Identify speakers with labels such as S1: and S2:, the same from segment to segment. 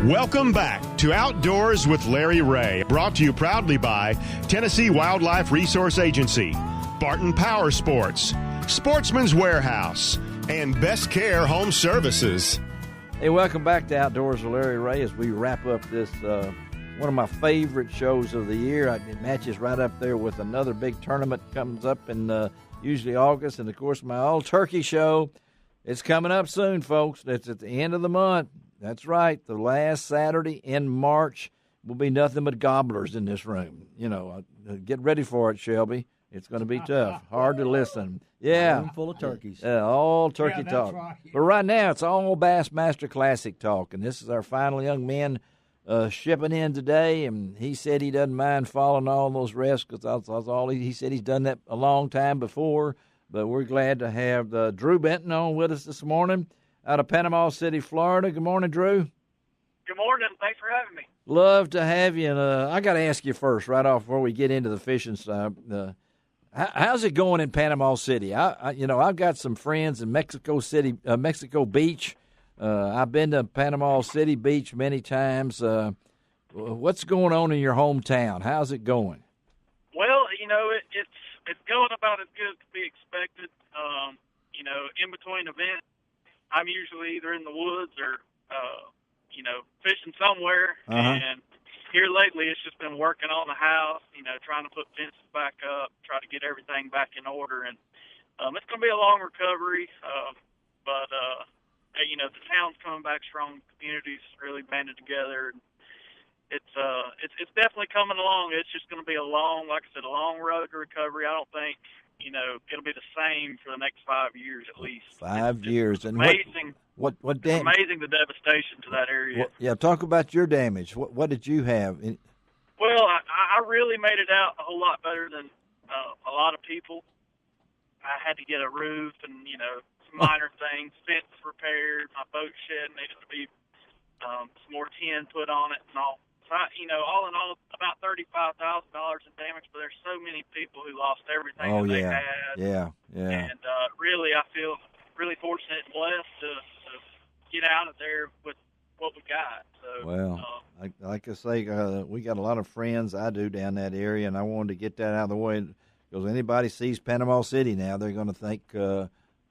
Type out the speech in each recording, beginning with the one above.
S1: Welcome back to Outdoors with Larry Ray, brought to you proudly by Tennessee Wildlife Resource Agency, Barton Power Sports, Sportsman's Warehouse, and Best Care Home Services.
S2: Hey, welcome back to Outdoors with Larry Ray as we wrap up this one of my favorite shows of the year. It matches right up there with another big tournament comes up in usually August, and of course my All Turkey show. It's coming up soon, folks. It's at the end of the month. That's right. The last Saturday in March will be nothing but gobblers in this room. You know, get ready for it, Shelby. It's going to be tough. Hard to listen. Yeah.
S3: Room full of turkeys.
S2: All turkey talk.
S4: Right.
S2: But right now, it's all Bassmaster Classic talk. And this is our final young man shipping in today. And he said he doesn't mind following all those rests because that's all he said he's done that a long time before. But we're glad to have Drew Benton on with us this morning out of Panama City, Florida. Good morning, Drew.
S5: Good morning. Thanks for having me.
S2: Love to have you. And I got to ask you first, right off before we get into the fishing stuff. How's it going in Panama City? I've got some friends in Mexico City, Mexico Beach. I've been to Panama City Beach many times. What's going on in your hometown? How's it going?
S5: Well, it's going about as good as to be expected. In between events, I'm usually either in the woods or, fishing somewhere.
S2: Uh-huh.
S5: And here lately, it's just been working on the house, trying to put fences back up, try to get everything back in order. And it's going to be a long recovery, but the town's coming back strong. The community's really banded together. It's definitely coming along. It's just going to be a long road to recovery. I don't think, it'll be the same for the next 5 years at least.
S2: 5 years. And
S5: amazing.
S2: What
S5: It's
S2: damage?
S5: amazing the devastation to that area.
S2: Talk about your damage. What did you have?
S5: Well, I really made it out a whole lot better than a lot of people. I had to get a roof and, some minor things, fence repaired, my boat shed needed to be some more tin put on it and all. So, all in all, about $35,000 in damage, but there's so many people who lost everything that they had.
S2: Yeah.
S5: And really, I feel really fortunate and blessed to get out of there with what we got. So,
S2: well, like I say, we got a lot of friends. I do down that area, and I wanted to get that out of the way because anybody sees Panama City now, they're going to think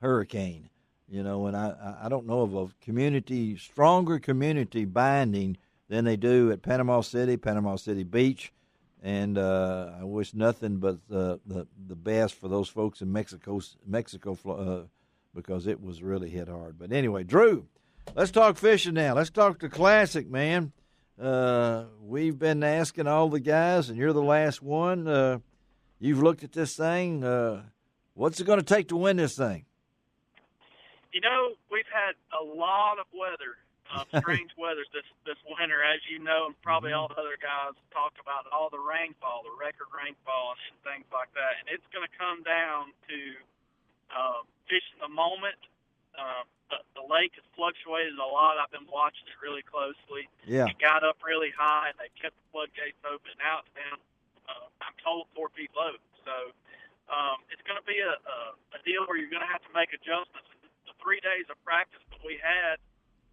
S2: hurricane. And I don't know of a stronger community binding than they do at Panama City Beach, and I wish nothing but the best for those folks in Mexico, because it was really hit hard. But anyway, Drew, let's talk fishing now. Let's talk the Classic, man. We've been asking all the guys, and you're the last one. You've looked at this thing. What's it going to take to win this thing?
S5: We've had a lot of weather. Strange weather this winter, as you know, and probably all the other guys talked about all the rainfall, the record rainfall, and things like that. And it's going to come down to fishing the moment. The lake has fluctuated a lot. I've been watching it really closely.
S2: Yeah.
S5: It got up really high, and they kept the floodgates open. Now it's down, I'm told, 4 feet low. So it's going to be a deal where you're going to have to make adjustments. The 3 days of practice that we had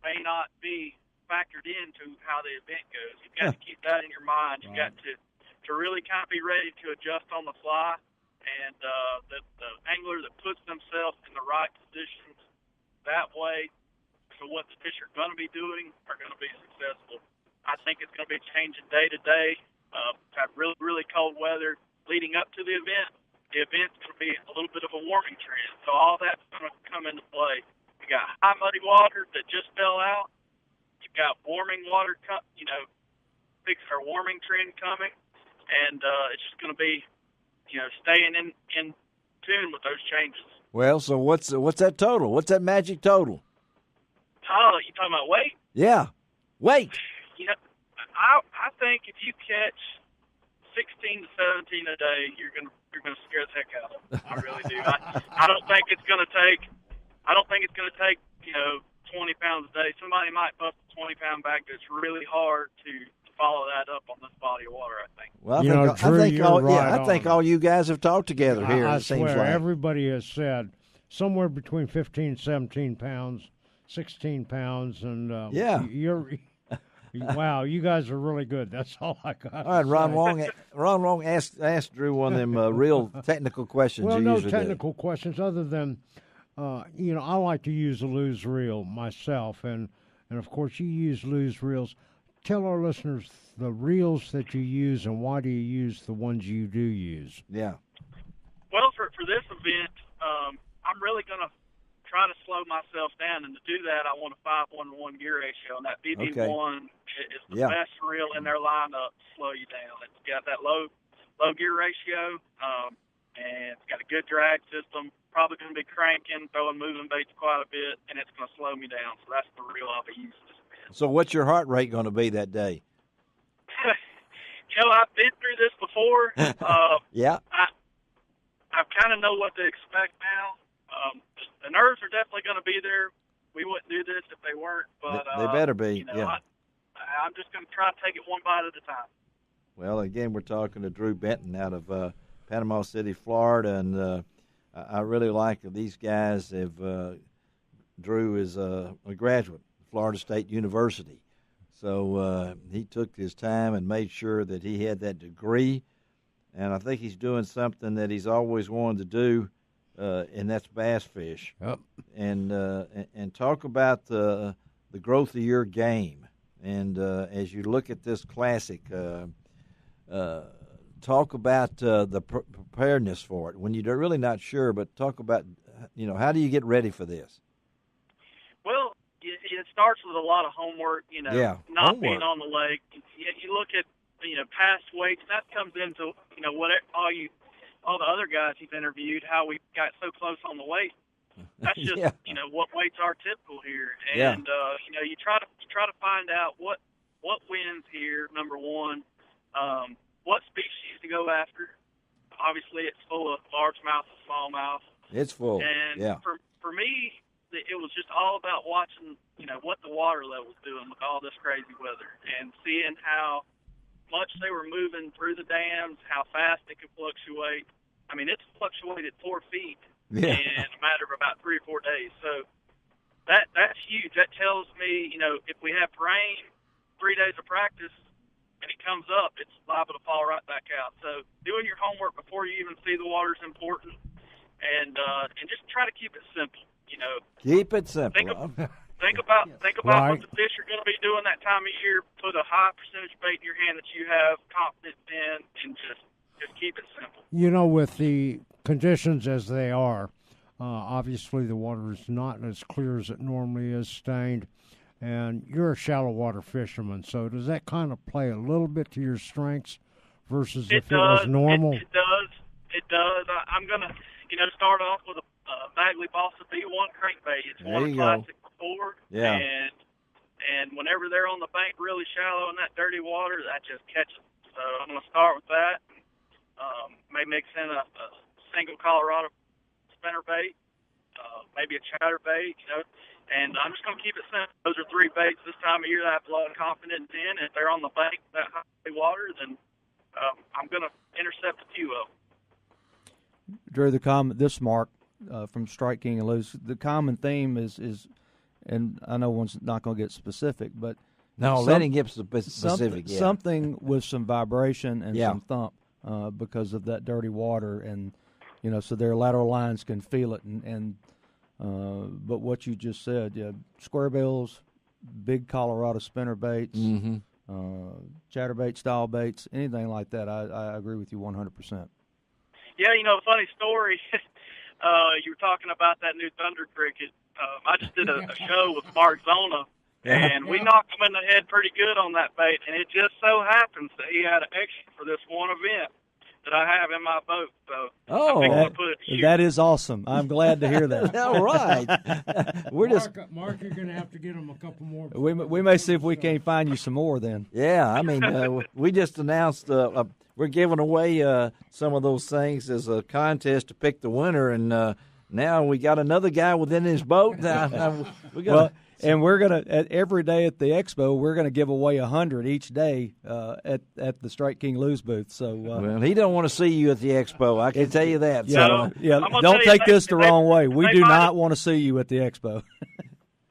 S5: may not be factored into how the event goes. You've got to keep that in your mind. You've got to really kind of be ready to adjust on the fly, and the angler that puts themselves in the right positions that way for what the fish are going to be doing are going to be successful. I think it's going to be changing day to day. Have really, really cold weather leading up to the event. The event's going to be a little bit of a warming trend, so all that's going to come into play. You got high muddy water that just fell out. You've got warming water, fixing our warming trend coming, and it's just going to be, staying in tune with those changes.
S2: Well, so what's that total? What's that magic total?
S5: Oh, you talking about weight?
S2: Yeah, weight.
S5: I think if you catch 16 to 17 a day, you're gonna scare the heck out of them. I really do. I don't think it's gonna take. I don't think it's going to take, 20 pounds a day. Somebody might bust a 20-pound bag, but it's really hard to follow that up on this body of water, I think.
S2: Well,
S4: Drew,
S2: I think all you guys have talked together here.
S4: I
S2: it seems
S4: swear,
S2: like
S4: everybody has said somewhere between 15, 17 pounds, 16 pounds, and
S2: yeah.
S4: Wow, you guys are really good. That's all I got.
S2: All right,
S4: to
S2: Ron
S4: say.
S2: Long. Ron Long asked Drew one of them real technical questions.
S4: Well,
S2: you
S4: no
S2: usually do.
S4: technical questions other than, I like to use a Lew's reel myself, and of course you use Lew's reels. Tell our listeners the reels that you use and why do you use the ones you do use.
S2: Yeah.
S5: Well, for this event, I'm really going to try to slow myself down, and to do that, I want a 5-1-1 gear ratio, and that BB1 is the best reel in their lineup to slow you down. It's got that low gear ratio, and it's got a good drag system. Probably going to be cranking, throwing moving baits quite a bit, and it's going to slow me down. So that's the reel I'll be using.
S2: So what's your heart rate going to be that day?
S5: I've been through this before.
S2: Yeah.
S5: I kind of know what to expect now. The nerves are definitely going to be there. We wouldn't do this if they weren't, but
S2: they better be. Yeah.
S5: I'm just going to try to take it one bite at a time.
S2: Well, again, we're talking to Drew Benton out of Panama City, Florida, and I really like these guys. Drew is a graduate of Florida State University, so he took his time and made sure that he had that degree, and I think he's doing something that he's always wanted to do, and that's bass fish.
S4: Yep.
S2: And talk about the growth of your game, and as you look at this classic. Talk about the preparedness for it when you're really not sure, but talk about, how do you get ready for this?
S5: Well, it starts with a lot of homework, not being on the lake. You look at, past weights, that comes into, what all the other guys you've interviewed, how we got so close on the weight. That's just, what weights are typical here. And, you try to find out what wins here, number one. What species to go after. Obviously, it's full of largemouth and smallmouth.
S2: It's full,
S5: and for me, it was just all about watching, what the water level was doing with all this crazy weather and seeing how much they were moving through the dams, how fast it could fluctuate. I mean, it's fluctuated 4 feet in a matter of about 3 or 4 days. So that's huge. That tells me, if we have rain, 3 days of practice, and it comes up, it's liable to fall right back out. So doing your homework before you even see the water is important, and just try to keep it simple.
S2: Keep it simple.
S5: Think about what the fish are going to be doing that time of year. Put a high percentage bait in your hand that you have confidence in, and just keep it simple.
S4: With the conditions as they are, obviously the water is not as clear as it normally is, stained. And you're a shallow water fisherman, so does that kind of play a little bit to your strengths versus if it was normal?
S5: It does. I'm going to, start off with a Bagley Balsa B1 crankbait. It's won a classic before.
S2: Yeah.
S5: And whenever they're on the bank really shallow in that dirty water, that just catches them. So I'm going to start with that. Maybe mix in a single Colorado spinnerbait, maybe a chatterbait, And I'm just going to keep it simple. Those are 3 baits this time of year that I have a lot of confidence in. If they're on the bank, that high water, then I'm going to intercept a few of them.
S3: Drew, this Mark from Strike King and Lew's, the common theme is, and I know one's not going to get specific, but
S2: let him get specific.
S3: Something with some vibration and some thump because of that dirty water, and so their lateral lines can feel it, but what you just said, square bills, big Colorado spinner baits, chatterbait style baits, anything like that, I agree with you 100%.
S5: Yeah, funny story. You were talking about that new Thunder Cricket. I just did a show with Mark Zona, and we knocked him in the head pretty good on that bait, and it just so happens that he had an extra for this one event that I have in my boat. So
S3: that is awesome. I'm glad to hear that.
S2: All right.
S4: Mark, you're going to have to get him a couple more.
S3: We may see if we can't find you some more then.
S2: Yeah, I mean, we just announced we're giving away some of those things as a contest to pick the winner, and now we got another guy within his boat.
S3: And we're gonna every day at the expo, we're gonna give away 100 each day at the Strike King Lew's booth. So
S2: well, he don't want to see you at the expo. I can tell you that.
S3: Yeah, don't take this the wrong way. We do not want to see you at the expo.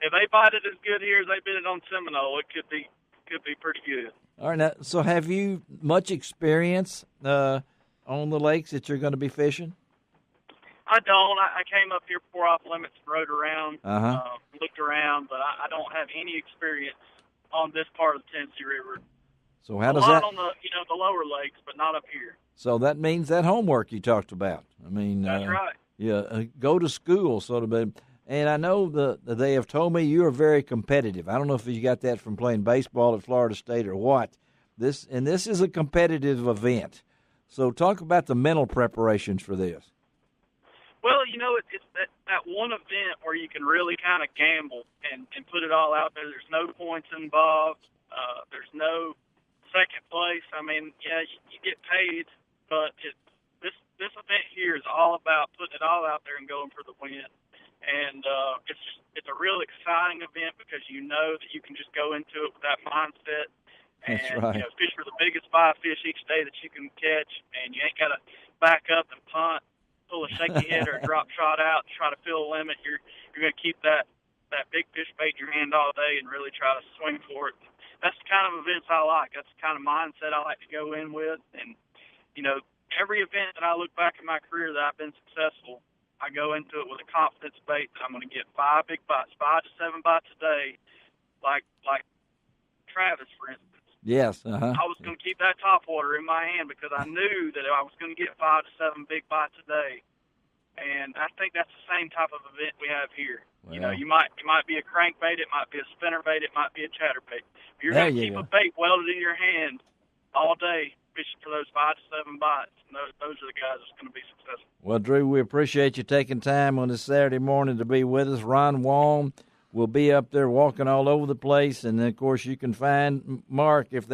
S5: If they bite it as good here as they bit it on Seminole, it could could be pretty good.
S2: All right. Now, so have you much experience on the lakes that you're going to be fishing?
S5: I don't. I came up here before off limits, rode around,
S2: Uh-huh.
S5: looked around, but I don't have any experience on this part of the Tennessee River.
S2: So how
S5: a
S2: does
S5: lot
S2: that?
S5: on the lower lakes, but not up here.
S2: So that means that homework you talked about. I mean,
S5: That's right.
S2: Yeah, go to school, sort of. And I know they have told me you are very competitive. I don't know if you got that from playing baseball at Florida State or what. This is a competitive event. So talk about the mental preparations for this.
S5: Well, it's that one event where you can really kind of gamble and put it all out there. There's no points involved. There's no second place. I mean, yeah, you get paid, but this event here is all about putting it all out there and going for the win. And it's a real exciting event because you know that you can just go into it with that mindset and
S2: That's right.
S5: Fish for the biggest 5 fish each day that you can catch, and you ain't got to back up and punt, pull a shaky head or a drop shot out and try to fill a limit. You're going to keep that big fish bait in your hand all day and really try to swing for it. That's the kind of events I like. That's the kind of mindset I like to go in with. And, every event that I look back in my career that I've been successful, I go into it with a confidence bait that I'm going to get 5 big bites, 5 to 7 bites a day, like Travis, for instance.
S2: Yes. Uh-huh.
S5: I was going to keep that topwater in my hand because I knew that I was going to get 5 to 7 big bites a day. And I think that's the same type of event we have here.
S2: Well,
S5: You might be a crankbait, it might be a spinnerbait, it might be a chatterbait. But you're going to keep a bait welded in your hand all day fishing for those 5 to 7 bites. And those are the guys that's going to be successful.
S2: Well, Drew, we appreciate you taking time on this Saturday morning to be with us. Ron Wong will be up there walking all over the place. And, of course, you can find Mark if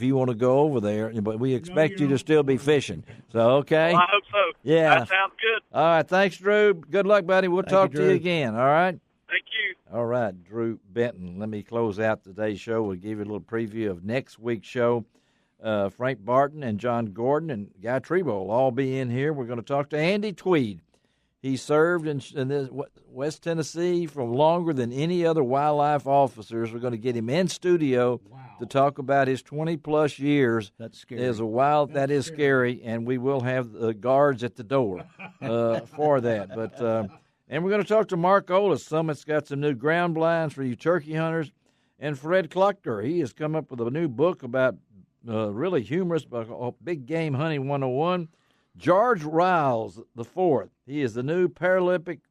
S2: you want to go over there. But we expect you to still be fishing. So, okay?
S5: Well, I hope so.
S2: Yeah.
S5: That sounds good.
S2: All right. Thanks, Drew. Good luck, buddy. We'll talk to you again. All right?
S5: Thank you.
S2: All right, Drew Benton. Let me close out today's show. We'll give you a little preview of next week's show. Frank Barton and John Gordon and Guy Trebo will all be in here. We're going to talk to Andy Tweed. He served in West Tennessee for longer than any other wildlife officers. We're going to get him in studio to talk about his 20-plus years.
S3: That's scary.
S2: As a that is scary, and we will have the guards at the door for that. But and we're going to talk to Mark Olis. Summit's got some new ground blinds for you turkey hunters. And Fred Kluckner, he has come up with a new book about really humorous, Big Game Hunting 101. George Riles IV, he is the new Paralympic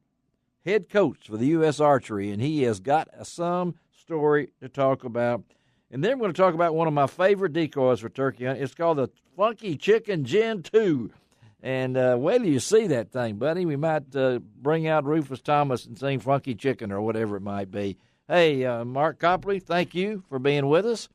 S2: head coach for the U.S. Archery, and he has got some story to talk about. And then we're going to talk about one of my favorite decoys for turkey hunting. It's called the Funky Chicken Gen 2. And wait till you see that thing, buddy. We might bring out Rufus Thomas and sing Funky Chicken or whatever it might be. Hey, Mark Copley, thank you for being with us.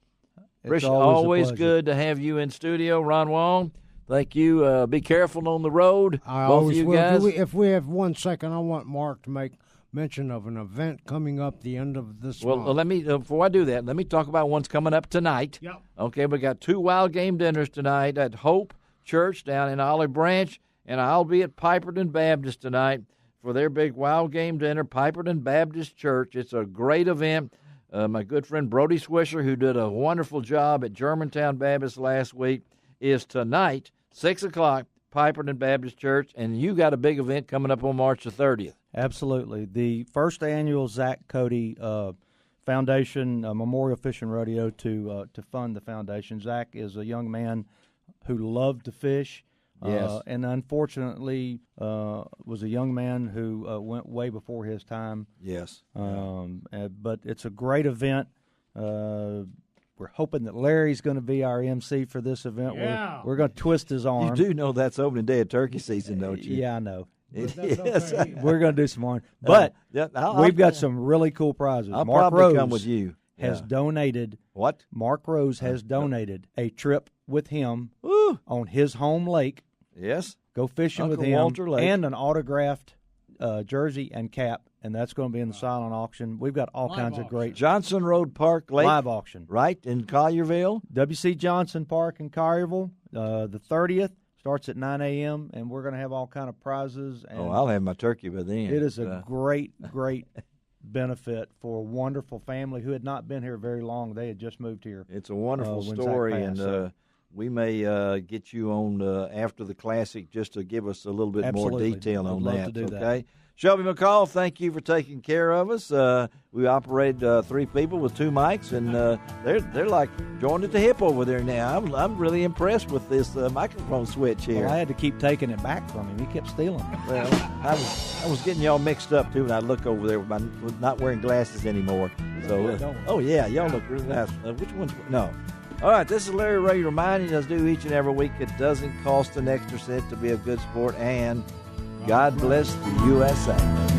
S3: It's
S2: always good to have you in studio. Ron Wong, thank you. Be careful on the road. Both of you guys.
S4: If we have 1 second, I want Mark to make mention of an event coming up the end of this month.
S2: Well, let me before I do that, let me talk about one's coming up tonight.
S4: Yep.
S2: Okay, we got 2 wild game dinners tonight at Hope Church down in Olive Branch, and I'll be at Piperton Baptist tonight for their big wild game dinner, Piperton Baptist Church. It's a great event. My good friend Brody Swisher, who did a wonderful job at Germantown Baptist last week, is tonight, 6 o'clock, Piperton Baptist Church, and you got a big event coming up on March the 30th.
S3: Absolutely. The first annual Zach Cody Foundation Memorial Fishing Rodeo to fund the foundation. Zach is a young man who loved to fish.
S2: Yes.
S3: And unfortunately was a young man who went way before his time.
S2: Yes.
S3: But it's a great event. We're hoping that Larry's going to be our MC for this event.
S4: Yeah.
S3: We're going to twist his arm.
S2: You do know that's opening day of turkey season, don't you?
S3: Yeah, I know.
S2: It
S4: is.
S3: Okay. We're going to do some more. But we've got some really cool prizes.
S2: I'll
S3: Mark
S2: probably
S3: Rose
S2: come with you.
S3: has donated.
S2: What?
S3: Mark Rose has donated a trip with him on his home lake.
S2: Yes.
S3: Go fishing
S2: Uncle
S3: with him.
S2: Walter Lake.
S3: And an autographed jersey and cap, and that's going to be in the silent auction. We've got all kinds of great
S2: Johnson Road Park Lake.
S3: live auction.
S2: Right, in Collierville.
S3: W.C. Johnson Park in Collierville, the 30th. Starts at 9 a.m., and we're going to have all kind of prizes. And
S2: I'll have my turkey by then.
S3: it is a great benefit for a wonderful family who had not been here very long. They had just moved here.
S2: It's a wonderful
S3: when
S2: story,
S3: Zach
S2: and
S3: passed,
S2: we may get you on after the Classic just to give us a little bit
S3: Absolutely.
S2: more detail
S3: I'd
S2: on
S3: love
S2: that.
S3: to do that.
S2: Okay, Shelby McCall, thank you for taking care of us. We operated 3 people with 2 mics, and they're like joined at the hip over there now. I'm really impressed with this microphone switch here.
S3: Well, I had to keep taking it back from him. He kept stealing it.
S2: Well, I was getting y'all mixed up too, and I look over there with not wearing glasses anymore. So, oh yeah, y'all look really nice. Which one's no? All right, this is Larry Ray reminding us do each and every week. It doesn't cost an extra cent to be a good sport, and God bless the USA.